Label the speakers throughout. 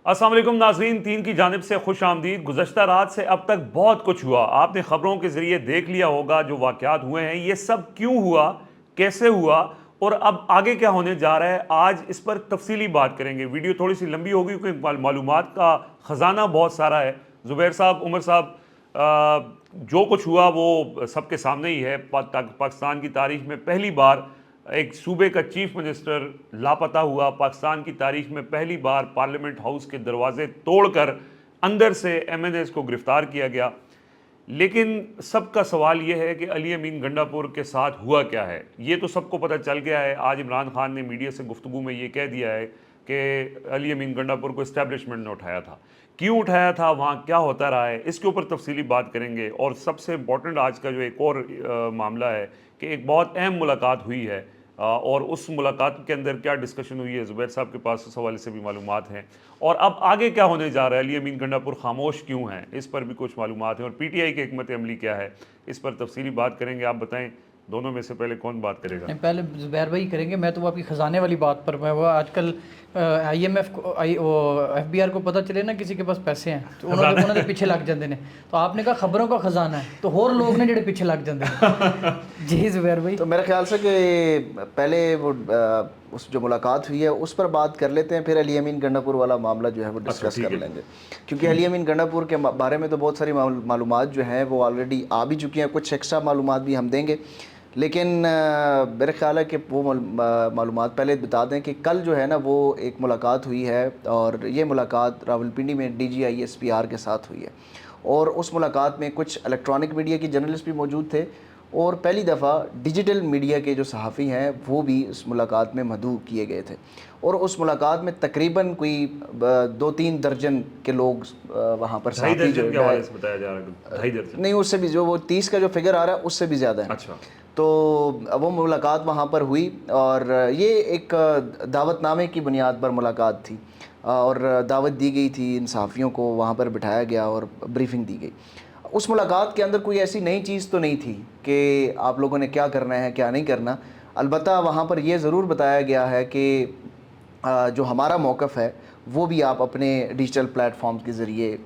Speaker 1: السلام علیکم ناظرین، تین کی جانب سے خوش آمدید۔ گزشتہ رات سے اب تک بہت کچھ ہوا، آپ نے خبروں کے ذریعے دیکھ لیا ہوگا جو واقعات ہوئے ہیں، یہ سب کیوں ہوا، کیسے ہوا اور اب آگے کیا ہونے جا رہا ہے۔ آج اس پر تفصیلی بات کریں گے۔ ویڈیو تھوڑی سی لمبی ہوگی کیونکہ معلومات کا خزانہ بہت سارا ہے۔ زبیر صاحب، عمر صاحب، جو کچھ ہوا وہ سب کے سامنے ہی ہے۔ پاکستان کی تاریخ میں پہلی بار ایک صوبے کا چیف منسٹر لاپتہ ہوا۔ پاکستان کی تاریخ میں پہلی بار پارلیمنٹ ہاؤس کے دروازے توڑ کر اندر سے ایم این ایز کو گرفتار کیا گیا۔ لیکن سب کا سوال یہ ہے کہ علی امین گنڈا پور کے ساتھ ہوا کیا ہے۔ یہ تو سب کو پتہ چل گیا ہے۔ آج عمران خان نے میڈیا سے گفتگو میں یہ کہہ دیا ہے کہ علی امین گنڈا پور کو اسٹیبلشمنٹ نے اٹھایا تھا۔ کیوں اٹھایا تھا، وہاں کیا ہوتا رہا ہے، اس کے اوپر تفصیلی بات کریں گے۔ اور سب سے امپورٹنٹ آج کا جو ایک اور معاملہ ہے کہ ایک بہت اہم ملاقات ہوئی ہے، اور اس ملاقات کے اندر کیا ڈسکشن ہوئی ہے، زبیر صاحب کے پاس اس حوالے سے بھی معلومات ہیں۔ اور اب آگے کیا ہونے جا رہا ہے، علی امین گنڈا پور خاموش کیوں ہیں، اس پر بھی کچھ معلومات ہیں۔ اور پی ٹی آئی کی حکمت عملی کیا ہے، اس پر تفصیلی بات کریں گے۔ آپ بتائیں دونوں میں سے پہلے کون بات کرے گا؟
Speaker 2: پہلے زبیر بھائی کریں گے۔ میں تو آپ کی خزانے والی بات پر، میں وہ آج کل آئی ایم ایف کو ایف بی آر کو پتہ چلے نا کسی کے پاس پیسے ہیں تو انہوں نے پیچھے لگ جاندے نے۔ تو آپ نے کہا خبروں کا خزانہ ہے تو اور لوگ نے جڑے پیچھے لگ جاندے ہیں۔ جی زبیر بھائی،
Speaker 3: تو میرے خیال سے کہ پہلے وہ اس جو ملاقات ہوئی ہے اس پر بات کر لیتے ہیں، پھر علی امین گنڈا پور والا معاملہ جو ہے وہ ڈسکس کر لیں گے، کیونکہ علی امین گنڈا پور کے بارے میں تو بہت ساری معلومات جو ہیں وہ آلریڈی آ بھی چکی ہیں، کچھ ایکسٹرا معلومات بھی ہم دیں گے۔ لیکن میرے خیال ہے کہ وہ معلومات پہلے بتا دیں کہ کل جو ہے نا وہ ایک ملاقات ہوئی ہے، اور یہ ملاقات راولپنڈی میں D G I S P R کے ساتھ ہوئی ہے، اور اس ملاقات میں کچھ الیکٹرانک میڈیا کی جرنلسٹ بھی موجود تھے، اور پہلی دفعہ ڈیجیٹل میڈیا کے جو صحافی ہیں وہ بھی اس ملاقات میں مدعو کیے گئے تھے، اور اس ملاقات میں تقریباً کوئی 2-3 درجن کے لوگ وہاں پر صحافی جو
Speaker 1: بتایا جا رہا ہے
Speaker 3: نہیں، اس سے بھی جو وہ 30 کا جو فگر آ رہا ہے اس سے بھی زیادہ ہے۔
Speaker 1: اچھا،
Speaker 3: تو وہ ملاقات وہاں پر ہوئی، اور یہ ایک دعوت نامے کی بنیاد پر ملاقات تھی، اور دعوت دی گئی تھی، ان صحافیوں کو وہاں پر بٹھایا گیا اور بریفنگ دی گئی۔ اس ملاقات کے اندر کوئی ایسی نئی چیز تو نہیں تھی کہ آپ لوگوں نے کیا کرنا ہے کیا نہیں کرنا، البتہ وہاں پر یہ ضرور بتایا گیا ہے کہ جو ہمارا موقف ہے وہ بھی آپ اپنے ڈیجیٹل پلیٹ فارمز کے ذریعے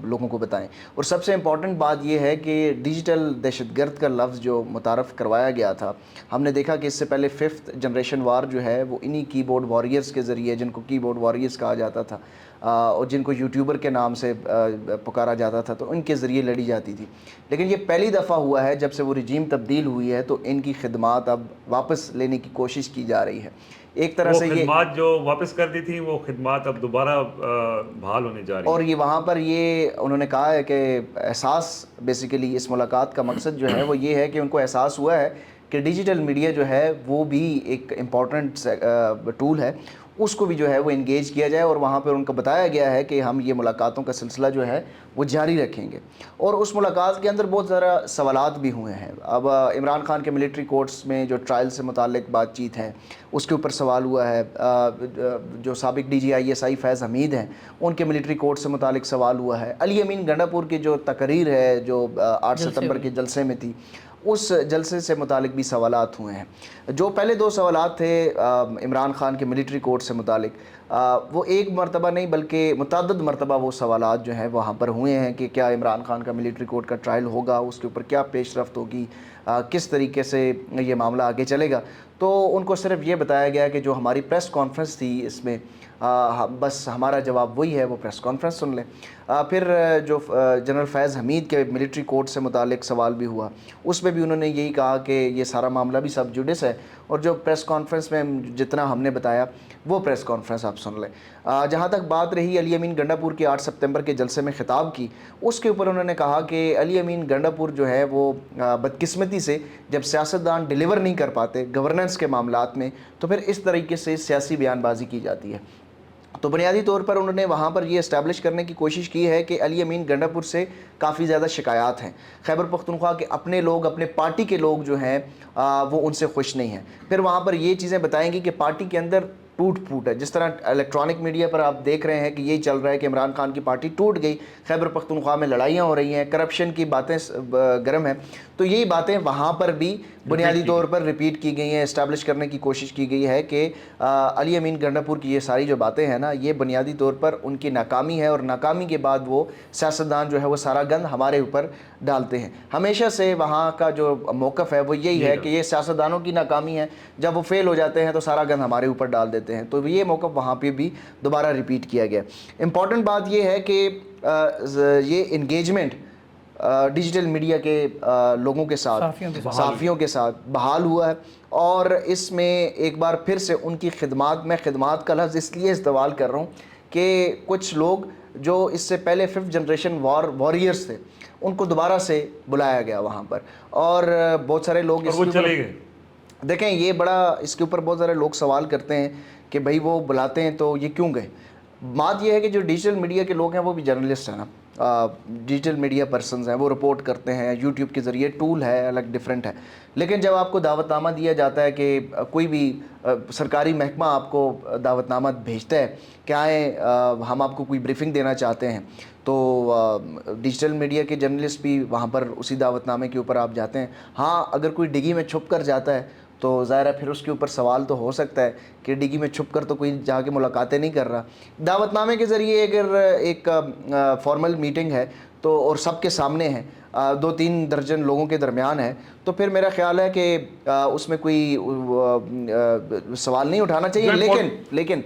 Speaker 3: لوگوں کو بتائیں۔ اور سب سے امپورٹنٹ بات یہ ہے کہ ڈیجیٹل دہشت گرد کا لفظ جو متعارف کروایا گیا تھا، ہم نے دیکھا کہ اس سے پہلے 5th جنریشن وار جو ہے وہ انہی کی بورڈ واریئرز کے ذریعے، جن کو کی بورڈ واریئرز کہا جاتا تھا، اور جن کو یوٹیوبر کے نام سے پکارا جاتا تھا، تو ان کے ذریعے لڑی جاتی تھی۔ لیکن یہ پہلی دفعہ ہوا ہے جب سے وہ رجیم تبدیل ہوئی ہے، تو ان کی خدمات اب واپس لینے کی کوشش کی جا رہی ہے۔ ایک طرح سے یہ
Speaker 1: خدمات جو واپس کر دی تھی وہ خدمات اب دوبارہ بحال ہونے جا رہی ہیں،
Speaker 3: اور یہ وہاں پر یہ انہوں نے کہا ہے کہ احساس، بیسیکلی اس ملاقات کا مقصد جو ہے وہ یہ ہے کہ ان کو احساس ہوا ہے کہ ڈیجیٹل میڈیا جو ہے وہ بھی ایک امپورٹنٹ ٹول ہے، اس کو بھی جو ہے وہ انگیج کیا جائے، اور وہاں پر ان کو بتایا گیا ہے کہ ہم یہ ملاقاتوں کا سلسلہ جو ہے وہ جاری رکھیں گے۔ اور اس ملاقات کے اندر بہت سارا سوالات بھی ہوئے ہیں۔ اب عمران خان کے ملٹری کورٹس میں جو ٹرائل سے متعلق بات چیت ہے اس کے اوپر سوال ہوا ہے، جو سابق D G I S I فیض حمید ہیں ان کے ملٹری کورٹ سے متعلق سوال ہوا ہے، علی امین گنڈا پور کی جو تقریر ہے جو 8 ستمبر کے جلسے میں تھی اس جلسے سے متعلق بھی سوالات ہوئے ہیں۔ جو پہلے 2 سوالات تھے عمران خان کے ملٹری کورٹ سے متعلق، وہ ایک مرتبہ نہیں بلکہ متعدد مرتبہ وہ سوالات جو ہیں وہاں پر ہوئے ہیں کہ کیا عمران خان کا ملٹری کورٹ کا ٹرائل ہوگا، اس کے اوپر کیا پیش رفت ہوگی، کس طریقے سے یہ معاملہ آگے چلے گا۔ تو ان کو صرف یہ بتایا گیا کہ جو ہماری پریس کانفرنس تھی اس میں بس ہمارا جواب وہی ہے، وہ پریس کانفرنس سن لیں۔ پھر جو جنرل فیض حمید کے ملٹری کورٹ سے متعلق سوال بھی ہوا، اس میں بھی انہوں نے یہی کہا کہ یہ سارا معاملہ بھی سب جوڈس ہے، اور جو پریس کانفرنس میں جتنا ہم نے بتایا وہ پریس کانفرنس آپ سن لیں۔ جہاں تک بات رہی علی امین گنڈا پور کی 8 ستمبر کے جلسے میں خطاب کی، اس کے اوپر انہوں نے کہا کہ علی امین گنڈا پور جو ہے وہ بدقسمتی سے جب سیاستدان ڈیلیور نہیں کر پاتے گورننس کے معاملات میں تو پھر اس طریقے سے سیاسی بیان بازی کی جاتی ہے۔ تو بنیادی طور پر انہوں نے وہاں پر یہ اسٹیبلش کرنے کی کوشش کی ہے کہ علی امین گنڈا پور سے کافی زیادہ شکایات ہیں، خیبر پختونخوا کے اپنے لوگ، اپنے پارٹی کے لوگ جو ہیں وہ ان سے خوش نہیں ہیں۔ پھر وہاں پر یہ چیزیں بتائیں گی کہ پارٹی کے اندر ٹوٹ پھوٹ ہے، جس طرح الیکٹرانک میڈیا پر آپ دیکھ رہے ہیں کہ یہی چل رہا ہے کہ عمران خان کی پارٹی ٹوٹ گئی، خیبر پختونخوا میں لڑائیاں ہو رہی ہیں، کرپشن کی باتیں گرم ہیں، تو یہی باتیں وہاں پر بھی بنیادی طور پر ریپیٹ کی گئی ہیں, اسٹیبلش کرنے کی کوشش کی گئی ہے کہ علی امین گنڈاپور کی یہ ساری جو باتیں ہیں نا, یہ بنیادی طور پر ان کی ناکامی ہے, اور ناکامی کے بعد وہ سیاستدان جو ہے وہ سارا گند ہمارے اوپر ڈالتے ہیں. ہمیشہ سے وہاں کا جو موقف ہے وہ یہی ہے کہ یہ سیاستدانوں کی ناکامی ہے, جب وہ فیل ہو جاتے ہیں تو سارا گند ہمارے اوپر ڈال دیتے ہیں. تو یہ موقف وہاں پہ بھی دوبارہ ریپیٹ کیا گیا. امپورٹنٹ بات یہ ہے کہ یہ انگیجمنٹ ڈیجیٹل میڈیا کے لوگوں کے ساتھ, صحافیوں کے ساتھ بحال ہوا ہے, اور اس میں ایک بار پھر سے ان کی خدمات, میں خدمات کا لفظ اس لیے استعمال کر رہا ہوں کہ کچھ لوگ جو اس سے پہلے 5th جنریشن واریئرز تھے ان کو دوبارہ سے بلایا گیا وہاں پر, اور بہت سارے لوگ اس
Speaker 1: چلے گئے.
Speaker 3: دیکھیں یہ بڑا اس کے اوپر بہت سارے لوگ سوال کرتے ہیں کہ بھائی وہ بلاتے ہیں تو یہ کیوں گئے. بات یہ ہے کہ جو ڈیجیٹل میڈیا کے لوگ ہیں وہ بھی جرنلسٹ ہیں نا, ڈیجیٹل میڈیا پرسنز ہیں, وہ رپورٹ کرتے ہیں یوٹیوب کے ذریعے, ٹول ہے الگ ڈیفرنٹ ہے. لیکن جب آپ کو دعوت نامہ دیا جاتا ہے کہ کوئی بھی سرکاری محکمہ آپ کو دعوت نامہ بھیجتا ہے کہ آئیں ہم آپ کو کوئی بریفنگ دینا چاہتے ہیں, تو ڈیجیٹل میڈیا کے جرنلسٹ بھی وہاں پر اسی دعوت نامے کے اوپر آپ جاتے ہیں. ہاں اگر کوئی ڈگی میں چھپ کر جاتا ہے تو ظاہر ہے پھر اس کے اوپر سوال تو ہو سکتا ہے کہ ڈگی میں چھپ کر تو کوئی جا کے ملاقاتیں نہیں کر رہا. دعوت نامے کے ذریعے اگر ایک فارمل میٹنگ ہے تو اور سب کے سامنے ہے, 2-3 درجن لوگوں کے درمیان ہے, تو پھر میرا خیال ہے کہ اس میں کوئی سوال نہیں اٹھانا چاہیے. لیکن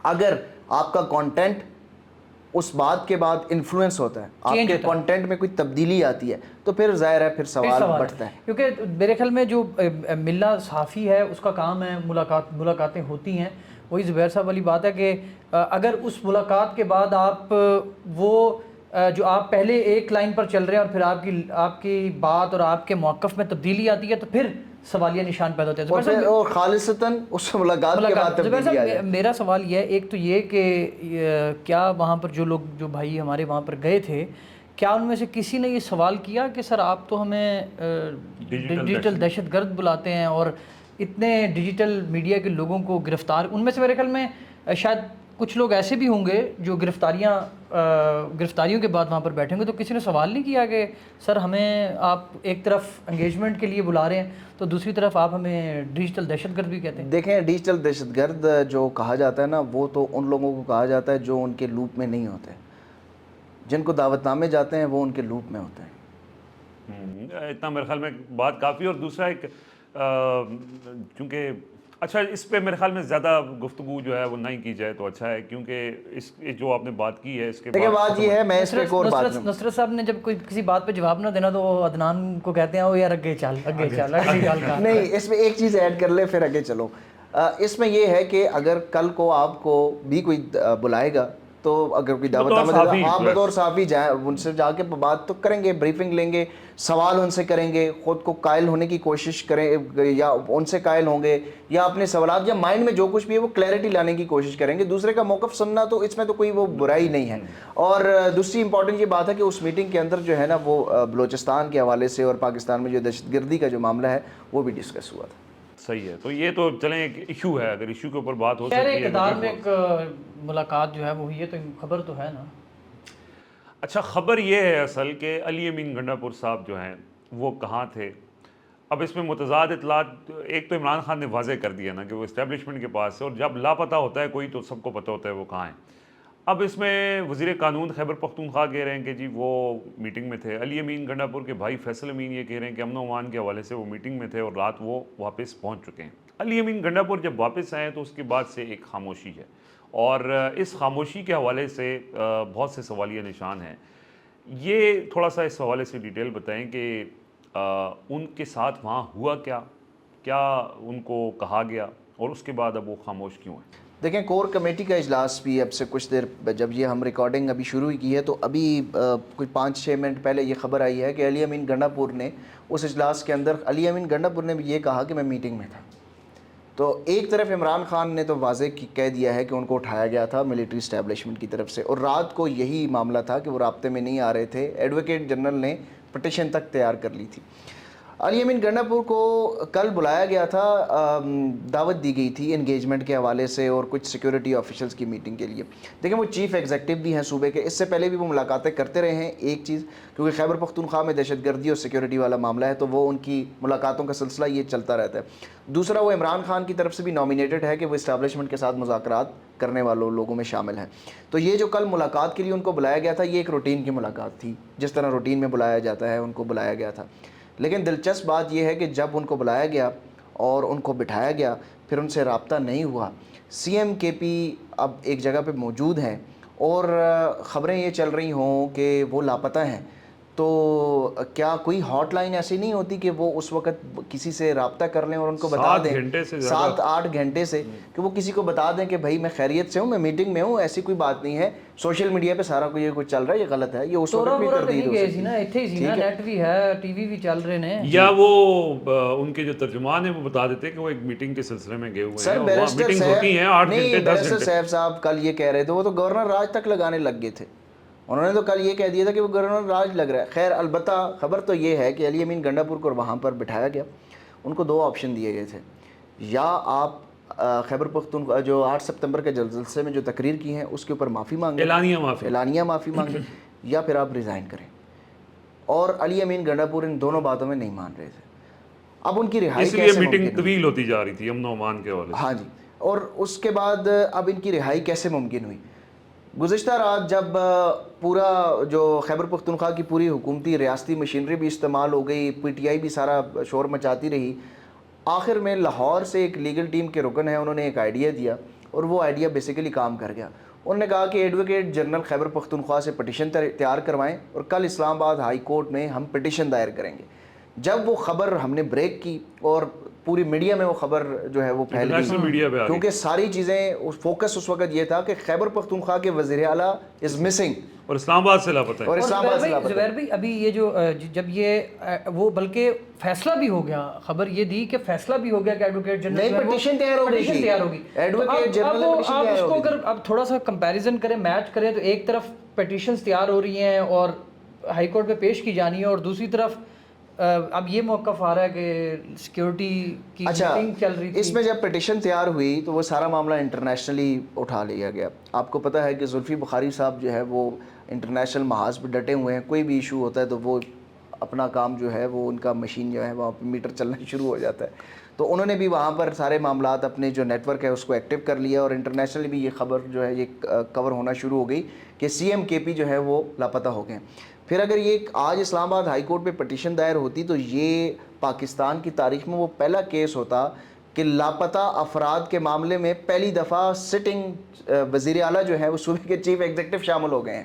Speaker 3: اگر آپ کا کانٹینٹ اس بات کے بعد انفلوئنس ہوتا ہے, آپ کے کانٹینٹ میں کوئی تبدیلی آتی ہے, تو پھر ظاہر ہے پھر سوال بڑھتا ہے.
Speaker 2: کیونکہ میرے خیال میں جو ملنا صحافی ہے اس کا کام ہے ملاقاتیں ہوتی ہیں. وہی زبیر صاحب والی بات ہے کہ اگر اس ملاقات کے بعد آپ وہ جو آپ پہلے ایک لائن پر چل رہے ہیں اور پھر آپ کی بات اور آپ کے موقف میں تبدیلی آتی ہے تو پھر سوالیہ نشان پیدا ہوتے ہیں.
Speaker 3: اور خالصتاً اس ملاقات کے بعد تبدیلی آ جائے.
Speaker 2: میرا سوال یہ ہے, ایک تو یہ کہ کیا وہاں پر جو بھائی ہمارے وہاں پر گئے تھے, کیا ان میں سے کسی نے یہ سوال کیا کہ سر آپ تو ہمیں ڈیجیٹل دہشت گرد بلاتے ہیں اور اتنے ڈیجیٹل میڈیا کے لوگوں کو گرفتار, ان میں سے میرے خیال میں شاید کچھ لوگ ایسے بھی ہوں گے جو گرفتاریوں کے بعد وہاں پر بیٹھیں گے, تو کسی نے سوال نہیں کیا کہ سر ہمیں آپ ایک طرف انگیجمنٹ کے لیے بلا رہے ہیں تو دوسری طرف آپ ہمیں ڈیجیٹل دہشت گرد بھی کہتے ہیں.
Speaker 3: دیکھیں ڈیجیٹل دہشت گرد جو کہا جاتا ہے نا, وہ تو ان لوگوں کو کہا جاتا ہے جو ان کے لوپ میں نہیں ہوتے. جن کو دعوت نامے جاتے ہیں وہ ان کے لوپ میں ہوتے ہیں.
Speaker 1: اتنا میرے خیال میں بات کافی. اور دوسرا ایک چونکہ اچھا اس پہ میرے خیال میں زیادہ گفتگو جو ہے وہ نہیں کی جائے تو اچھا ہے, کیونکہ اس جو آپ نے بات کی ہے اس کے
Speaker 3: بعد یہ ہے, میں اس پہ ایک اور بات
Speaker 2: نصرت صاحب نے جب کوئی کسی بات پہ جواب نہ دینا تو وہ عدنان کو کہتے ہیں وہ یار اگے چل
Speaker 3: نہیں, اس میں ایک چیز ایڈ کر لے پھر آگے چلو. اس میں یہ ہے کہ اگر کل کو آپ کو بھی کوئی بلائے گا تو اگر کوئی دعوت نامہ آپ بطور صحافی جائیں, ان سے جا کے بات تو کریں گے, بریفنگ لیں گے, سوال ان سے کریں گے, خود کو قائل ہونے کی کوشش کریں یا ان سے قائل ہوں گے, یا اپنے سوالات یا مائنڈ میں جو کچھ بھی ہے وہ کلیئرٹی لانے کی کوشش کریں گے. دوسرے کا موقف سننا تو اس میں تو کوئی وہ برائی نہیں ہے. اور دوسری امپورٹنٹ یہ بات ہے کہ اس میٹنگ کے اندر جو ہے نا وہ بلوچستان کے حوالے سے اور پاکستان میں جو دہشت گردی کا جو معاملہ ہے وہ بھی ڈسکس ہوا تھا.
Speaker 1: صحیح ہے. تو یہ تو چلیں ایک ایشو ہے, اگر ایشو کے اوپر بات ہو سکتی ہے.
Speaker 2: اقتدار میں ایک ملاقات جو ہے وہ ہوئی ہے, تو خبر تو ہے نا.
Speaker 1: اچھا خبر یہ ہے اصل کہ علی امین گنڈاپور صاحب جو ہیں وہ کہاں تھے. اب اس میں متضاد اطلاعات, ایک تو عمران خان نے واضح کر دیا نا کہ وہ اسٹیبلشمنٹ کے پاس ہے, اور جب لاپتہ ہوتا ہے کوئی تو سب کو پتہ ہوتا ہے وہ کہاں ہیں. اب اس میں وزیر قانون خیبر پختونخوا کہہ رہے ہیں کہ جی وہ میٹنگ میں تھے. علی امین گنڈاپور کے بھائی فیصل امین یہ کہہ رہے ہیں کہ امن و امان کے حوالے سے وہ میٹنگ میں تھے اور رات وہ واپس پہنچ چکے ہیں. علی امین گنڈاپور جب واپس آئے تو اس کے بعد سے ایک خاموشی ہے, اور اس خاموشی کے حوالے سے بہت سے سوالیہ نشان ہیں. یہ تھوڑا سا اس حوالے سے ڈیٹیل بتائیں کہ ان کے ساتھ وہاں ہوا کیا ان کو کہا گیا, اور اس کے بعد اب وہ خاموش کیوں ہیں.
Speaker 3: دیکھیں کور کمیٹی کا اجلاس بھی اب سے کچھ دیر, جب یہ ہم ریکارڈنگ ابھی شروع کی ہے تو ابھی کوئی 5-6 منٹ پہلے یہ خبر آئی ہے کہ علی امین گنڈاپور نے اس اجلاس کے اندر, علی امین گنڈاپور نے بھی یہ کہا کہ میں میٹنگ میں تھا. تو ایک طرف عمران خان نے تو واضح کہہ دیا ہے کہ ان کو اٹھایا گیا تھا ملٹری اسٹیبلشمنٹ کی طرف سے, اور رات کو یہی معاملہ تھا کہ وہ رابطے میں نہیں آ رہے تھے. ایڈوکیٹ جنرل نے پٹیشن تک تیار کر لی تھی. علی امین گنڈاپور کو کل بلایا گیا تھا، دعوت دی گئی تھی انگیجمنٹ کے حوالے سے اور کچھ سیکیورٹی آفیشلز کی میٹنگ کے لیے. دیکھیں وہ چیف ایگزیکٹو بھی ہیں صوبے کے، اس سے پہلے بھی وہ ملاقاتیں کرتے رہے ہیں. ایک چیز کیونکہ خیبر پختونخوا میں دہشت گردی اور سیکیورٹی والا معاملہ ہے تو وہ ان کی ملاقاتوں کا سلسلہ یہ چلتا رہتا ہے. دوسرا وہ عمران خان کی طرف سے بھی نامینیٹڈ ہے کہ وہ اسٹیبلشمنٹ کے ساتھ مذاکرات کرنے والوں لوگوں میں شامل ہیں. تو یہ جو کل ملاقات کے لیے ان کو بلایا گیا تھا یہ ایک روٹین کی ملاقات تھی، جس طرح روٹین میں بلایا جاتا ہے ان کو بلایا گیا تھا. لیکن دلچسپ بات یہ ہے کہ جب ان کو بلایا گیا اور ان کو بٹھایا گیا پھر ان سے رابطہ نہیں ہوا. سی ایم کے پی اب ایک جگہ پہ موجود ہیں اور خبریں یہ چل رہی ہوں کہ وہ لاپتہ ہیں، تو کیا کوئی ہاٹ لائن ایسی نہیں ہوتی کہ وہ اس وقت کسی سے رابطہ کر لیں اور ان کو بتا دیں 7-8 گھنٹے سے کہ وہ کسی کو بتا دیں کہ بھائی میں خیریت سے ہوں، میں میٹنگ میں ہوں، ایسی کوئی بات نہیں ہے، سوشل میڈیا پہ سارا کوئی یہ کچھ چل رہا ہے، یہ غلط ہے. یہ اس وقت بھی تردید ہو سکتی ہے.
Speaker 2: ایتھے ہی سی نا، نیٹ بھی ہے، ٹی وی بھی چل رہے ہیں.
Speaker 1: یا وہ ان کے جو ترجمان ہیں وہ بتا دیتے کہ وہ ایک میٹنگ کے سلسلے میں گئے ہوئے ہیں، وہاں میٹنگز ہوتی ہیں 8 گھنٹے 10
Speaker 3: بیرسٹر
Speaker 1: گھنٹے.
Speaker 3: صاحب صاحب کل یہ کہہ رہے تھے، وہ تو گورنر راج تک لگانے لگ گئے تھے. انہوں نے تو کل یہ کہہ دیا تھا کہ وہ گورنر راج لگ رہا ہے. خیر البتہ خبر تو یہ ہے کہ علی امین گنڈاپور کو وہاں پر بٹھایا گیا. ان کو 2 آپشن دیے گئے تھے، یا آپ خیبر پختونخوا جو 8 سپتمبر کے جلسے میں جو تقریر کی ہیں اس کے اوپر معافی مانگیں، اعلانیہ معافی مانگیں، یا پھر آپ ریزائن کریں. اور علی امین گنڈاپور ان دونوں باتوں میں نہیں مان رہے تھے. اب ان کی رہائی
Speaker 1: اس لیے میٹنگ طویل ہوتی جا رہی تھی امن و امان کے حوالے سے.
Speaker 3: ہاں جی. اور اس کے بعد اب ان کی رہائی کیسے ممکن ہوئی؟ گزشتہ رات جب پورا جو خیبر پختونخوا کی پوری حکومتی ریاستی مشینری بھی استعمال ہو گئی، پی ٹی آئی بھی سارا شور مچاتی رہی، آخر میں لاہور سے ایک لیگل ٹیم کے رکن ہیں انہوں نے ایک آئیڈیا دیا اور وہ آئیڈیا بیسیکلی کام کر گیا. انہوں نے کہا کہ ایڈوکیٹ جنرل خیبر پختونخوا سے پٹیشن تیار کروائیں اور کل اسلام آباد ہائی کورٹ میں ہم پٹیشن دائر کریں گے. جب وہ خبر ہم نے بریک کی اور پوری میڈیا میں وہ خبر جو ہے وہ پھیل گئی، کیونکہ ساری چیزیں فوکس اس وقت یہ تھا کہ خیبر پختونخوا کے وزیر اعلیٰ از مسنگ
Speaker 1: اور اسلام آباد سے لاپتہ ہے.
Speaker 3: اور اسلام آباد سے لاپتہ ہے.
Speaker 2: زبیر بھائی ابھی یہ جو جب یہ وہ بلکہ فیصلہ بھی ہو گیا، خبر یہ دی کہ فیصلہ بھی ہو گیا کہ ایڈوکیٹ جنرل
Speaker 3: نہیں پٹیشن تیار ہوگی. ایڈوکیٹ جنرل
Speaker 2: آپ اس کو اگر اب تھوڑا سا کمپیریزن کریں، میچ کریں، تو ایک طرف پٹیشنز تیار ہو رہی ہیں اور ہائی کورٹ پہ پیش کی جانی ہے، اور دوسری طرف اب یہ موقف آ رہا ہے کہ سیکیورٹی کی میٹنگ چل رہی تھی.
Speaker 3: اس میں جب پٹیشن تیار ہوئی تو وہ سارا معاملہ انٹرنیشنلی اٹھا لیا گیا. آپ کو پتہ ہے کہ زلفی بخاری صاحب جو ہے وہ انٹرنیشنل محاذ پہ ڈٹے ہوئے ہیں. کوئی بھی ایشو ہوتا ہے تو وہ اپنا کام جو ہے وہ ان کا مشین جو ہے وہاں پہ میٹر چلنا شروع ہو جاتا ہے. تو انہوں نے بھی وہاں پر سارے معاملات اپنے جو نیٹ ورک ہے اس کو ایکٹیو کر لیا اور انٹرنیشنلی بھی یہ خبر جو ہے یہ کور ہونا شروع ہو گئی کہ سی ایم کے پی جو ہے وہ لاپتہ ہو گئے. پھر اگر یہ آج اسلام آباد ہائی کورٹ پہ پٹیشن دائر ہوتی تو یہ پاکستان کی تاریخ میں وہ پہلا کیس ہوتا کہ لاپتہ افراد کے معاملے میں پہلی دفعہ سٹنگ وزیر اعلیٰ جو ہے وہ صوبے کے چیف ایگزیکٹو شامل ہو گئے ہیں.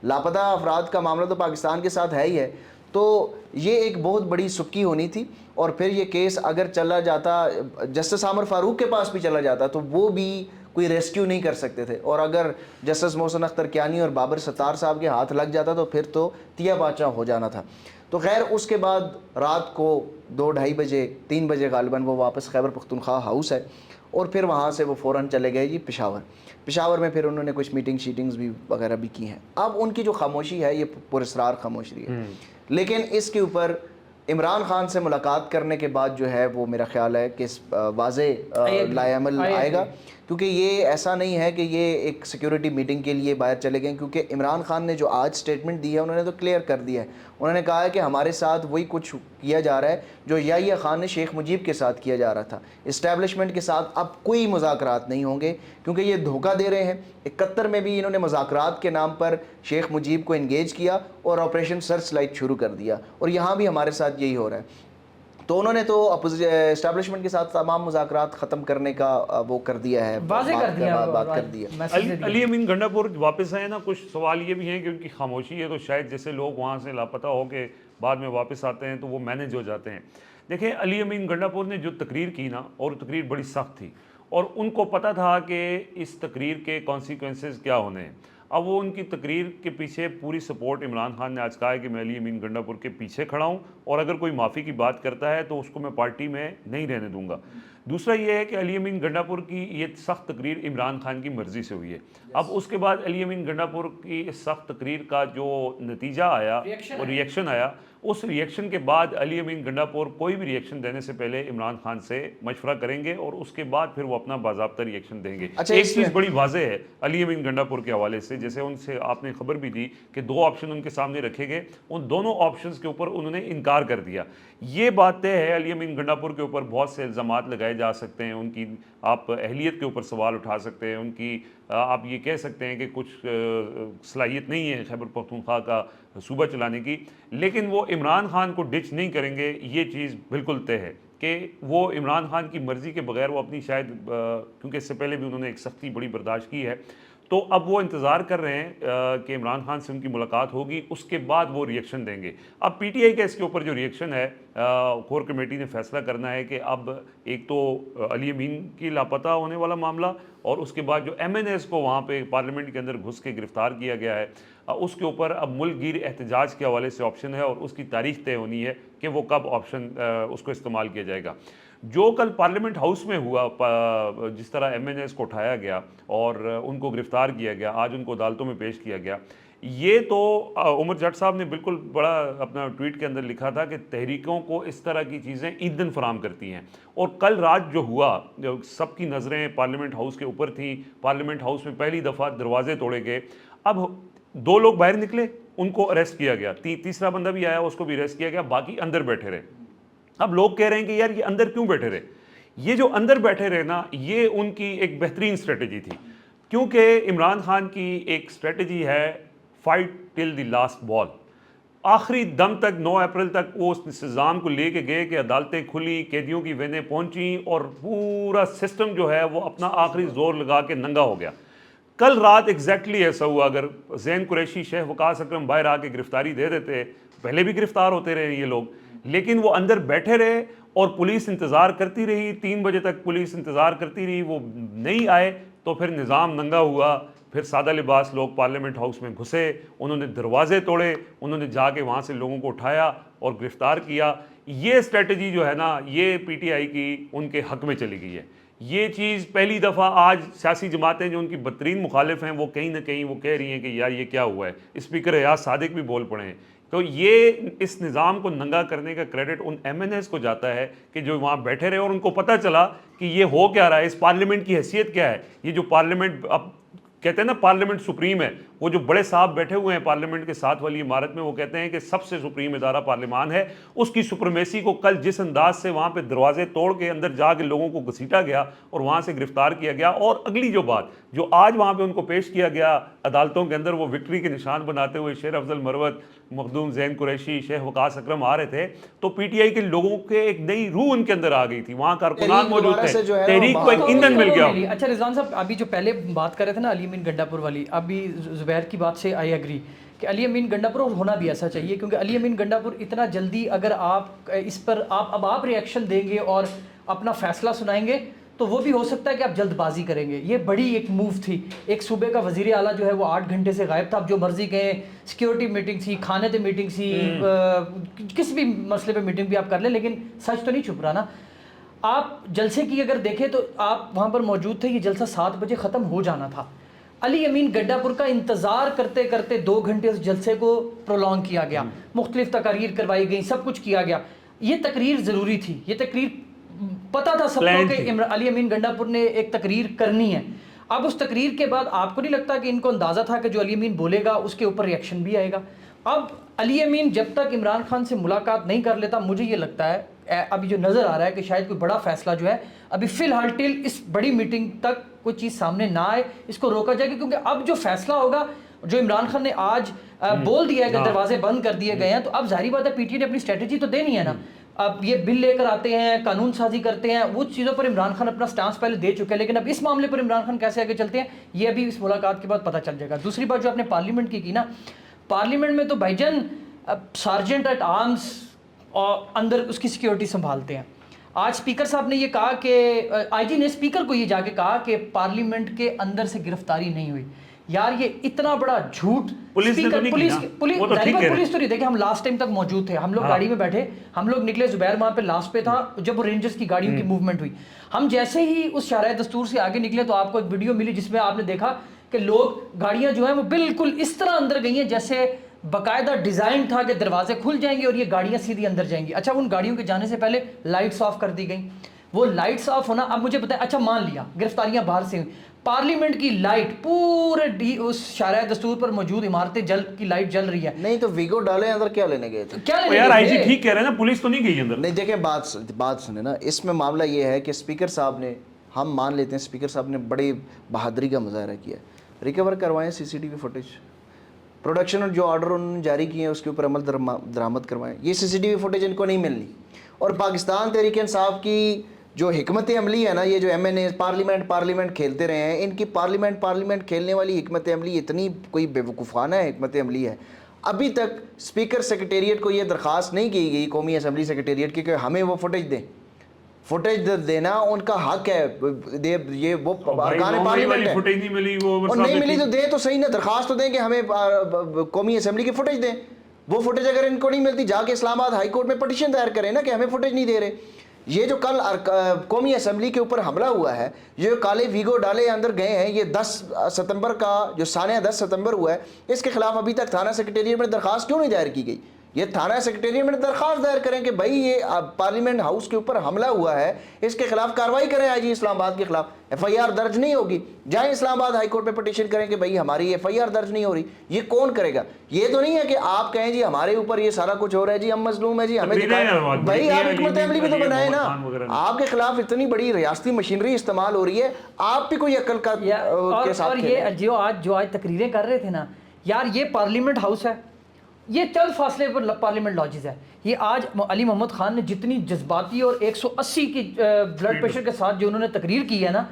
Speaker 3: لاپتہ افراد کا معاملہ تو پاکستان کے ساتھ ہے ہی ہے. تو یہ ایک بہت بڑی سکی ہونی تھی. اور پھر یہ کیس اگر چلا جاتا جسٹس عامر فاروق کے پاس بھی چلا جاتا تو وہ بھی کوئی ریسکیو نہیں کر سکتے تھے، اور اگر جسٹس محسن اختر کیانی اور بابر ستار صاحب کے ہاتھ لگ جاتا تو پھر تو تیا پاچا ہو جانا تھا. تو خیر اس کے بعد رات کو 2-2:30 بجے 3 بجے غالباً وہ واپس خیبر پختونخوا ہاؤس ہے اور پھر وہاں سے وہ فوراً چلے گئے جی پشاور میں. پھر انہوں نے کچھ میٹنگز بھی وغیرہ بھی کی ہیں. اب ان کی جو خاموشی ہے یہ پراسرار خاموشی ہے. لیکن اس کے اوپر عمران خان سے ملاقات کرنے کے بعد جو ہے وہ میرا خیال ہے کہ واضح لائے عمل آئے گا، کیونکہ یہ ایسا نہیں ہے کہ یہ ایک سیکیورٹی میٹنگ کے لیے باہر چلے گئے. کیونکہ عمران خان نے جو آج سٹیٹمنٹ دی ہے انہوں نے تو کلیئر کر دیا ہے. انہوں نے کہا ہے کہ ہمارے ساتھ وہی کچھ کیا جا رہا ہے جو یحییٰ خان نے شیخ مجیب کے ساتھ کیا جا رہا تھا. اسٹیبلشمنٹ کے ساتھ اب کوئی مذاکرات نہیں ہوں گے کیونکہ یہ دھوکہ دے رہے ہیں. 71 میں بھی انہوں نے مذاکرات کے نام پر شیخ مجیب کو انگیج کیا اور آپریشن سرچ لائٹ شروع کر دیا، اور یہاں بھی ہمارے ساتھ یہی ہو رہا ہے. تو انہوں نے تو اسٹیبلشمنٹ کے ساتھ تمام مذاکرات ختم کرنے کا وہ کر دیا ہے، بات کر دیا.
Speaker 1: علی امین گنڈاپور واپس آئے نا، کچھ سوال یہ بھی ہیں کہ ان کی خاموشی ہے تو شاید جیسے لوگ وہاں سے لاپتہ ہو کے بعد میں واپس آتے ہیں تو وہ مینیج ہو جاتے ہیں. دیکھیں علی امین گنڈاپور نے جو تقریر کی نا، اور تقریر بڑی سخت تھی اور ان کو پتہ تھا کہ اس تقریر کے کانسیکوینسز کیا ہونے ہیں. اب وہ ان کی تقریر کے پیچھے پوری سپورٹ عمران خان نے آج کہا ہے کہ میں علی امین گنڈاپور کے پیچھے کھڑا ہوں اور اگر کوئی معافی کی بات کرتا ہے تو اس کو میں پارٹی میں نہیں رہنے دوں گا. دوسرا یہ ہے کہ علی امین گنڈاپور کی یہ سخت تقریر عمران خان کی مرضی سے ہوئی ہے. اب اس کے بعد علی امین گنڈاپور کی اس سخت تقریر کا جو نتیجہ آیا اور ریئیکشن آیا اس ریئیکشن کے بعد علی امین گنڈاپور کوئی بھی ریئیکشن دینے سے پہلے عمران خان سے مشورہ کریں گے اور اس کے بعد پھر وہ اپنا باضابطہ ریئیکشن دیں گے. ایک چیز بڑی واضح ہے علی امین گنڈاپور کے حوالے سے, جیسے ان سے آپ نے خبر بھی دی کہ 2 آپشن ان کے سامنے رکھے گئے, ان دونوں آپشنز کے اوپر انہوں نے انکار کر دیا. یہ بات طے ہے علی امین گنڈاپور کے اوپر بہت سے الزامات لگائے جا سکتے ہیں, ان کی آپ اہلیت کے اوپر سوال اٹھا سکتے ہیں, ان کی آپ یہ کہہ سکتے ہیں کہ کچھ صلاحیت نہیں ہے خیبر پختونخوا کا صوبہ چلانے کی, لیکن وہ عمران خان کو ڈچ نہیں کریں گے. یہ چیز بالکل طے ہے کہ وہ عمران خان کی مرضی کے بغیر وہ اپنی شاید کیونکہ اس سے پہلے بھی انہوں نے ایک سختی بڑی برداشت کی ہے, تو اب وہ انتظار کر رہے ہیں کہ عمران خان سے ان کی ملاقات ہوگی, اس کے بعد وہ ریئیکشن دیں گے. اب پی ٹی آئی کا اس کے اوپر جو ریئیکشن ہے, کور کمیٹی نے فیصلہ کرنا ہے کہ اب ایک تو علی امین کی لاپتہ ہونے والا معاملہ, اور اس کے بعد جو ایم این ایز کو وہاں پہ پارلیمنٹ کے اندر گھس کے گرفتار کیا گیا ہے, اس کے اوپر اب ملک گیر احتجاج کے حوالے سے آپشن ہے, اور اس کی تاریخ طے ہونی ہے کہ وہ کب آپشن اس کو استعمال کیا جائے گا. جو کل پارلیمنٹ ہاؤس میں ہوا, جس طرح ایم این ایز کو اٹھایا گیا اور ان کو گرفتار کیا گیا, آج ان کو عدالتوں میں پیش کیا گیا, یہ تو عمر جٹ صاحب نے بالکل بڑا اپنا ٹویٹ کے اندر لکھا تھا کہ تحریکوں کو اس طرح کی چیزیں ایندھن فراہم کرتی ہیں. اور کل رات جو ہوا, سب کی نظریں پارلیمنٹ ہاؤس کے اوپر تھیں, پارلیمنٹ ہاؤس میں پہلی دفعہ دروازے توڑے گئے, اب 2 لوگ باہر نکلے, ان کو اریسٹ کیا گیا, تیسرا بندہ بھی آیا, اس کو بھی اریسٹ کیا گیا, باقی اندر بیٹھے رہے. اب لوگ کہہ رہے ہیں کہ یار یہ اندر کیوں بیٹھے رہے؟ یہ جو اندر بیٹھے رہے نا, یہ ان کی ایک بہترین اسٹریٹجی تھی, کیونکہ عمران خان کی ایک اسٹریٹجی ہے fight till the last ball. آخری دم تک 9 اپریل تک وہ اس نظام کو لے کے گئے کہ عدالتیں کھلی, قیدیوں کی وینیں پہنچیں, اور پورا سسٹم جو ہے وہ اپنا آخری زور لگا کے ننگا ہو گیا. کل رات ایگزیکٹلی ایسا ہوا. اگر زین قریشی, شیخ وقاص اکرم باہر آ کے گرفتاری دے دیتے, پہلے بھی گرفتار ہوتے رہے یہ لوگ, لیکن وہ اندر بیٹھے رہے اور پولیس انتظار کرتی رہی, 3 بجے تک پولیس انتظار کرتی رہی, وہ نہیں آئے, تو پھر نظام ننگا ہوا. پھر سادہ لباس لوگ پارلیمنٹ ہاؤس میں گھسے, انہوں نے دروازے توڑے, انہوں نے جا کے وہاں سے لوگوں کو اٹھایا اور گرفتار کیا. یہ اسٹریٹجی جو ہے نا, یہ پی ٹی آئی کی ان کے حق میں چلی گئی ہے. یہ چیز پہلی دفعہ آج سیاسی جماعتیں جو ان کی بدترین مخالف ہیں, وہ کہیں نہ کہیں وہ کہہ رہی ہیں کہ یار یہ کیا ہوا ہے. اسپیکر ایاز صادق بھی بول پڑے ہیں. تو یہ اس نظام کو ننگا کرنے کا کریڈٹ ان ایم این ایز کو جاتا ہے کہ جو وہاں بیٹھے رہے اور ان کو پتہ چلا کہ یہ ہو کیا رہا ہے, اس پارلیمنٹ کی حیثیت کیا ہے. یہ جو پارلیمنٹ, اب کہتے ہیں نا پارلیمنٹ سپریم ہے, وہ جو بڑے صاحب بیٹھے ہوئے ہیں پارلیمنٹ کے ساتھ والی عمارت میں, وہ کہتے ہیں کہ سب سے سپریم ادارہ پارلیمان ہے. اس کی سپرمیسی کو کل جس انداز سے وہاں پہ دروازے توڑ کے اندر جا کے لوگوں کو گھسیٹا گیا اور وہاں سے گرفتار کیا گیا, اور اگلی جو بات جو آج وہاں پہ ان کو پیش کیا گیا عدالتوں کے اندر, وہ وکٹری کے نشان بناتے ہوئے شیر افضل مروت, مخدوم زین قریشی, شیخ وقاص اکرم آ رہے تھے, تو پی ٹی آئی کے لوگوں کے ایک نئی روح ان کے اندر آ گئی تھی. وہاں کارکنان موجود تھے, تحریک کو ایک ایندھن مل گیا.
Speaker 2: اچھا رضوان صاحب, ابھی جو پہلے بات کر رہے تھے نا علی امین گنڈاپور والی, ابھی زبیر کی بات سے آئی ایگری کہ علی امین گنڈاپور ہونا بھی ایسا چاہیے, کیونکہ علی امین گنڈاپور اتنا جلدی اگر آپ اس پر آپ ریئیکشن دیں گے اور اپنا فیصلہ سنائیں گے, تو وہ بھی ہو سکتا ہے کہ آپ جلد بازی کریں گے. یہ بڑی ایک موو تھی. ایک صوبے کا وزیر اعلیٰ جو ہے وہ 8 گھنٹے سے غائب تھا, آپ جو مرضی کہیں, سیکیورٹی میٹنگ تھی, کھانے تے میٹنگ تھی, کسی بھی مسئلے پہ میٹنگ بھی آپ کر لیں, لیکن سچ تو نہیں چھپ رہا نا. آپ جلسے کی اگر دیکھیں تو آپ وہاں پر موجود تھے, یہ جلسہ 7 بجے ختم ہو جانا تھا. علی امین گنڈاپور کا انتظار کرتے کرتے 2 گھنٹے اس جلسے کو پرولونگ کیا گیا, مختلف تقاریر کروائی گئیں, سب کچھ کیا گیا. یہ تقریر ضروری تھی, یہ تقریر پتہ تھا سب کو کہ علی امین گنڈاپور نے ایک تقریر کرنی ہے. اب اس تقریر کے بعد آپ کو نہیں لگتا کہ ان کو اندازہ تھا کہ جو علی امین بولے گا اس کے اوپر ریئیکشن بھی آئے گا؟ اب علی امین جب تک عمران خان سے ملاقات نہیں کر لیتا, مجھے یہ لگتا ہے ابھی جو نظر آ رہا ہے کہ شاید کوئی بڑا فیصلہ جو ہے ابھی فی الحال ٹل اس بڑی میٹنگ تک کوئی چیز سامنے نہ آئے, اس کو روکا جائے گا. کیونکہ اب جو فیصلہ ہوگا, جو عمران خان نے آج بول دیا ہے کہ دروازے بند کر دیے گئے ہیں, تو اب ظاہری بات ہے پی ٹی نے اپنی اسٹریٹجی تو دینی ہے نا. اب یہ بل لے کر آتے ہیں, قانون سازی کرتے ہیں, وہ چیزوں پر عمران خان اپنا سٹانس پہلے دے چکے ہیں, لیکن اب اس معاملے پر عمران خان کیسے آگے چلتے ہیں یہ ابھی اس ملاقات کے بعد پتہ چل جائے گا. دوسری بات جو آپ نے پارلیمنٹ کی نا, پارلیمنٹ میں تو بھائی جان سارجنٹ ایٹ آرمز اور اندر اس کی سیکیورٹی سنبھالتے ہیں. آج اسپیکر صاحب نے یہ کہا کہ آئی جی نے اسپیکر کو یہ جا کے کہا کہ پارلیمنٹ کے اندر سے گرفتاری نہیں ہوئی. یار یہ اتنا بڑا جھوٹ. پولیس تو نہیں, دیکھیں ہم لاسٹ ٹائم تک موجود تھے, ہم لوگ گاڑی میں بیٹھے, ہم لوگ نکلے, زبیر وہاں پہ لاسٹ پہ تھا جب وہ رینجرز کی گاڑیوں کی موومنٹ ہوئی. ہم جیسے ہی اس شارع دستور سے آگے نکلے تو آپ کو ایک ویڈیو ملی جس میں آپ نے دیکھا کہ لوگ گاڑیاں جو ہیں وہ بالکل اس طرح اندر گئی ہیں جیسے باقاعدہ ڈیزائن تھا کہ دروازے کھل جائیں گے اور یہ گاڑیاں سیدھی اندر جائیں گی. اچھا ان گاڑیوں کے جانے سے پہلے لائٹس آف کر دی گئیں. وہ لائٹس آف ہونا, اب مجھے بتائیں, اچھا مان لیا گرفتاریاں باہر سے ہوئی, پارلیمنٹ کی لائٹ پورے اس شارع دستور پر موجود عمارتیں کی لائٹ جل رہی ہے.
Speaker 3: نہیں تو ویگو ڈالے اندر کیا لینے گئے تھے؟
Speaker 2: کیا لینے
Speaker 1: یار
Speaker 2: گئے
Speaker 1: آئی جی
Speaker 2: تھے؟
Speaker 1: ٹھیک کہہ رہے ہیں نا, پولیس تو نہیں گئی اندر.
Speaker 3: نہیں دیکھیں بات سنیں نا, اس میں معاملہ یہ ہے کہ اسپیکر صاحب نے, ہم مان لیتے ہیں اسپیکر صاحب نے بڑی بہادری کا مظاہرہ کیا, ریکور کروائیں C C T V footage, production اور جو آرڈر انہوں نے جاری کیے ہیں اس کے اوپر عمل درآمد کروائیں. یہ سی سی ٹی وی فوٹیج ان کو نہیں ملنی. اور پاکستان تحریک انصاف کی جو حکمت عملی ہے نا, یہ جو ایم این اے پارلیمنٹ کھیلتے رہے ہیں, ان کی پارلیمنٹ کھیلنے والی حکمت عملی اتنی کوئی بے وقوفانہ حکمت عملی ہے. ابھی تک اسپیکر سیکریٹریٹ کو یہ درخواست نہیں کی گئی قومی اسمبلی سیکریٹریٹ کی کہ ہمیں وہ فوٹیج دیں. فوٹیج دینا ان کا حق ہے, یہ وہ ارکان پارلیمنٹ ہے.
Speaker 1: فوٹیج نہیں ملی, وہ
Speaker 3: اور نہیں ملی تو دیں تو صحیح نا, درخواست تو دیں کہ ہمیں قومی اسمبلی کی فوٹیج دیں. وہ فوٹیج اگر ان کو نہیں ملتی جا کے اسلام آباد ہائی کورٹ میں پٹیشن دائر کریں نا کہ ہمیں فوٹیج نہیں دے رہے. یہ جو کل قومی اسمبلی کے اوپر حملہ ہوا ہے, یہ جو کالے ویگو ڈالے اندر گئے ہیں, یہ 10 ستمبر کا جو سانحہ 10 ستمبر ہوا ہے, اس کے خلاف ابھی تک تھانہ سیکریٹریٹ میں درخواست کیوں نہیں دائر کی گئی؟ یہ تھانہ سیکریٹریٹ میں درخواست دائر کریں کہ بھائی یہ پارلیمنٹ ہاؤس کے اوپر حملہ ہوا ہے, اس کے خلاف کارروائی کریں. آئی جی اسلام آباد کے خلاف ایف آئی آر درج نہیں ہوگی, جائیں اسلام آباد ہائی کورٹ پہ پٹیشن کریں کہ بھائی ہماری ایف آئی آر درج نہیں ہو رہی. یہ کون کرے گا؟ یہ تو نہیں ہے کہ آپ کہیں جی ہمارے اوپر یہ سارا کچھ ہو رہا ہے, جی ہم مظلوم ہیں, جی ہمیں بھائی آپ حکمت عملی بھی تو بنائیں نا. آپ کے خلاف اتنی بڑی ریاستی مشینری استعمال ہو رہی ہے, آپ بھی کوئی عقل کا کے ساتھ.
Speaker 2: اور یہ جو آج تقریریں کر رہے تھے نا یار, یہ پارلیمنٹ ہاؤس ہے, یہ چند فاصلے پر پارلیمنٹ لاجز ہے. یہ آج علی محمد خان نے جتنی جذباتی اور 180 کی بلڈ پریشر کے ساتھ جو انہوں نے تقریر کی ہے نا,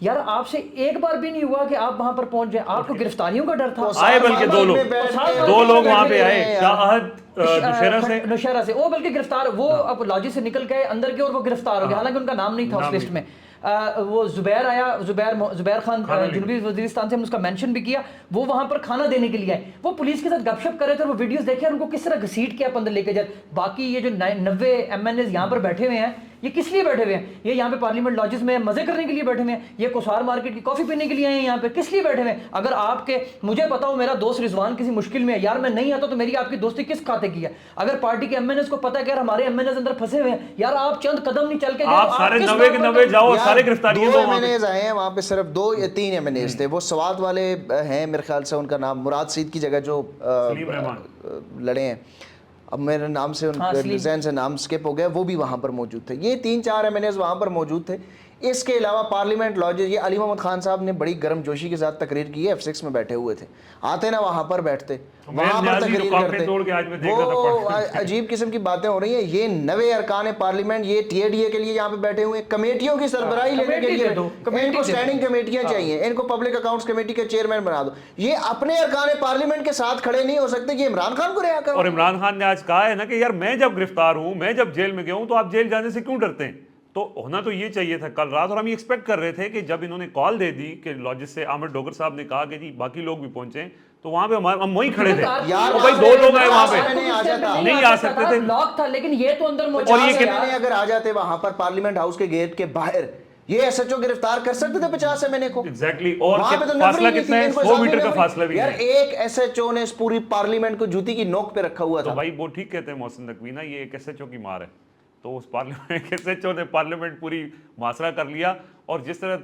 Speaker 2: یار آپ سے ایک بار بھی نہیں ہوا کہ آپ وہاں پر پہنچ جائیں. آپ کو گرفتاریوں کا ڈر تھا.
Speaker 1: آئے بلکہ دو لوگ وہاں پہ آئے, شاہد
Speaker 2: نوشہرہ سے, وہ بلکہ گرفتار, وہ اب لاجی سے نکل گئے اندر کے اور وہ گرفتار ہو گئے, حالانکہ ان کا نام نہیں تھا اس لسٹ میں. وہ زبیر آیا, زبیر خان جنوبی وزیرستان سے, ہم اس کا مینشن بھی کیا, وہ وہاں پر کھانا دینے کے لیے آئے. وہ پولیس کے ساتھ گپ شپ کر رہے تھے اور وہ ویڈیوز دیکھے, ان کو کس طرح گھسیٹ کے آپ اندر لے کے جائے. باقی یہ جو 90 ایم این ایز یہاں پر بیٹھے ہوئے ہیں, یہ کس لیے بیٹھے ہوئے ہیں؟ یہ یہاں پہ پارلیمنٹ لاجز میں مزے کرنے کے لیے بیٹھے ہوئے ہیں, یہ کوسار مارکیٹ کی کافی پینے کے لیے آئے ہیں یہاں پہ, کس لیے بیٹھے ہوئے ہیں؟ اگر آپ کے, مجھے پتا ہو میرا دوست رضوان کسی مشکل میں ہے, یار میں نہیں آتا تو میری آپ کی دوستی کس کھاتے کی ہے؟ اگر پارٹی کے ایم این ایز کو پتا ہے کہ یار ہمارے ایم این ایز اندر پھنسے ہوئے ہیں, یار آپ چند قدم نہیں چل کے
Speaker 1: آپ سارے 90 کے 90 جاؤ, سارے گرفتاریاں.
Speaker 3: 2 ایم این ایز آئے ہیں وہاں پہ, صرف 2 یا 3 ایم این ایز تھے. وہ سوات والے ہیں میرے خیال سے, ان کا نام مراد سعید کی جگہ جو لڑے ہیں, اب میرے نام سے ان کے ذہن سے نام سکپ ہو گیا, وہ بھی وہاں پر موجود تھے. یہ 3-4 ایم این ایز وہاں پر موجود تھے. اس کے علاوہ پارلیمنٹ لاجز, یہ علی محمد خان صاحب نے بڑی گرم جوشی کے ساتھ تقریر کی ہے, F6 میں بیٹھے ہوئے تھے, آتے نا وہاں پر بیٹھتے, وہاں پر تقریر کرتے. وہ عجیب قسم کی باتیں ہو رہی ہیں. یہ 90 ارکان پارلیمنٹ, یہ ٹی اے ڈی اے کے لیے یہاں پہ بیٹھے ہوئے ہیں, کمیٹیوں کی سربراہی لینے کے لیے. ان کو اسٹینڈنگ کمیٹیاں چاہیے, ان کو پبلک اکاؤنٹس کمیٹی کا چیئرمین بنا دو. یہ اپنے ارکان پارلیمنٹ کے ساتھ کھڑے نہیں ہو سکتے, یہ عمران خان کو رہا کرو.
Speaker 1: اور عمران خان نے آج کہا ہے نا کہ یار میں جب گرفتار ہوں, میں جب جیل میں گیا ہوں, تو آپ جیل جانے سے کیوں ڈرتے ہیں؟ تو ہونا تو یہ چاہیے تھا کل رات. اور ہم یہ ایکسپیکٹ کر رہے تھے کہ جب انہوں نے کال دے دی کہ لاجس سے عامر ڈوگر صاحب نے کہا کہ جی باقی لوگ بھی پہنچیں, تو وہاں پہ ہم وہیں کھڑے تھے.
Speaker 3: یار
Speaker 1: بھائی 2 لوگ آئے وہاں پہ, نہیں آ سکتے تھے,
Speaker 2: لاک تھا, لیکن یہ تو اندر
Speaker 3: موجود. اور یہ اگر آ جاتے وہاں پر پارلیمنٹ ہاؤس کے گیٹ کے باہر, یہ ایس ایچ او گرفتار کر سکتے تھے 50 ایم این اے کو.
Speaker 1: ایگزیکٹلی. اور فاصلہ کتنا ہے؟ 100 میٹر کا فاصلہ بھی ہے.
Speaker 3: یار ایک ایس ایچ او نے اس پوری پارلیمنٹ کو جوتی کی نوک پہ رکھا ہوا تھا.
Speaker 1: تو بھائی وہ ٹھیک کہتے ہیں محسن نقوی نا, یہ ایک ایس ایچ او کی مار ہے. تو اس پارلیمنٹ ایس ایچ او نے پارلیمنٹ پوری محاصرہ کر لیا. اور جس طرح,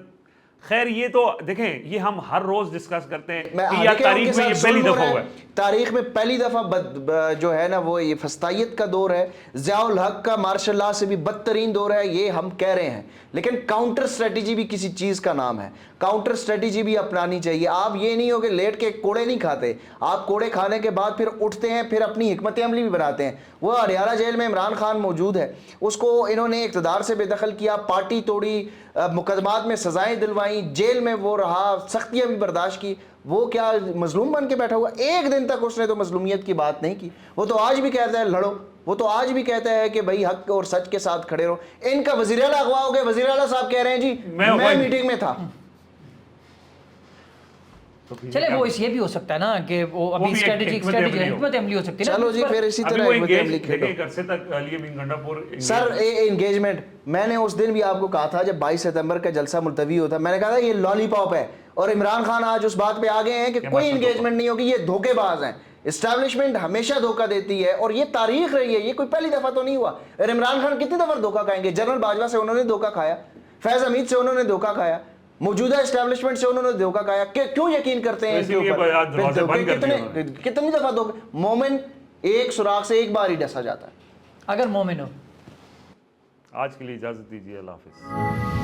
Speaker 1: خیر یہ تو دیکھیں, یہ ہم ہر روز ڈسکس کرتے ہیں کہ یہ تاریخ میں یہ پہلی دفعہ ہوا ہے.
Speaker 3: تاریخ میں پہلی دفعہ جو ہے نا وہ یہ فسطائیت کا دور ہے, ضیاء الحق کا مارشل لا سے بھی بدترین دور ہے, یہ ہم کہہ رہے ہیں. لیکن کاؤنٹر سٹریٹجی بھی کسی چیز کا نام ہے, کاؤنٹر سٹریٹجی بھی اپنانی چاہیے. آپ یہ نہیں ہو کہ لیٹ کے کوڑے نہیں کھاتے, آپ کوڑے کھانے کے بعد پھر اٹھتے ہیں, پھر اپنی حکمت عملی بھی بناتے ہیں. وہ اڈیالہ جیل میں عمران خان موجود ہے, اس کو انہوں نے اقتدار سے بے دخل کیا, پارٹی توڑی, مقدمات میں سزائیں دلوائیں, جیل میں وہ رہا, سختیاں بھی برداشت کی. وہ کیا مظلوم بن کے بیٹھا ہوا؟ ایک دن تک اس نے تو مظلومیت کی بات نہیں کی. وہ تو آج بھی کہتا ہے لڑو, وہ تو آج بھی کہتا ہے کہ بھائی حق اور سچ کے ساتھ کھڑے رہو. ان کا وزیر اعلیٰ اغوا ہو گیا, وزیر اعلیٰ صاحب کہہ رہے ہیں جی میں میٹنگ میں تھا.
Speaker 2: چلے وہ اس یہ بھی ہو سکتا ہے نا کہ وہ ابھی اسٹریٹجی حکمت عملی ہو سکتی ہے.
Speaker 3: چلو جی پھر اسی طرح حکمت عملی کھیلو. سر انگیجمنٹ, میں نے اس دن بھی آپ کو کہا تھا جب 22 ستمبر کا جلسہ ملتوی ہوتا, میں نے کہا تھا یہ لالی پاپ ہے. اور عمران خان آج اس بات پہ آ گئے ہیں کہ کوئی انگیجمنٹ نہیں ہوگی, یہ دھوکے باز ہیں, اسٹیبلشمنٹ ہمیشہ دھوکہ دیتی ہے اور یہ تاریخ رہی ہے, یہ کوئی پہلی دفعہ تو نہیں ہوا. اور عمران خان کتنی دفعہ دھوکہ کھائیں گے؟ جنرل باجوہ سے انہوں نے دھوکہ کھایا, فیض حمید سے انہوں نے دھوکہ کھایا, موجودہ اسٹیبلشمنٹ سے انہوں نے دھوکہ کھایا. کیوں یقین کرتے ہیں ان کے اوپر؟ کتنی دفعہ دھوکہ. مومن ایک سوراخ سے ایک بار ہی ڈسا جاتا ہے
Speaker 2: اگر مومن ہو.
Speaker 1: آج کے لیے اجازت دیجیے, اللہ حافظ.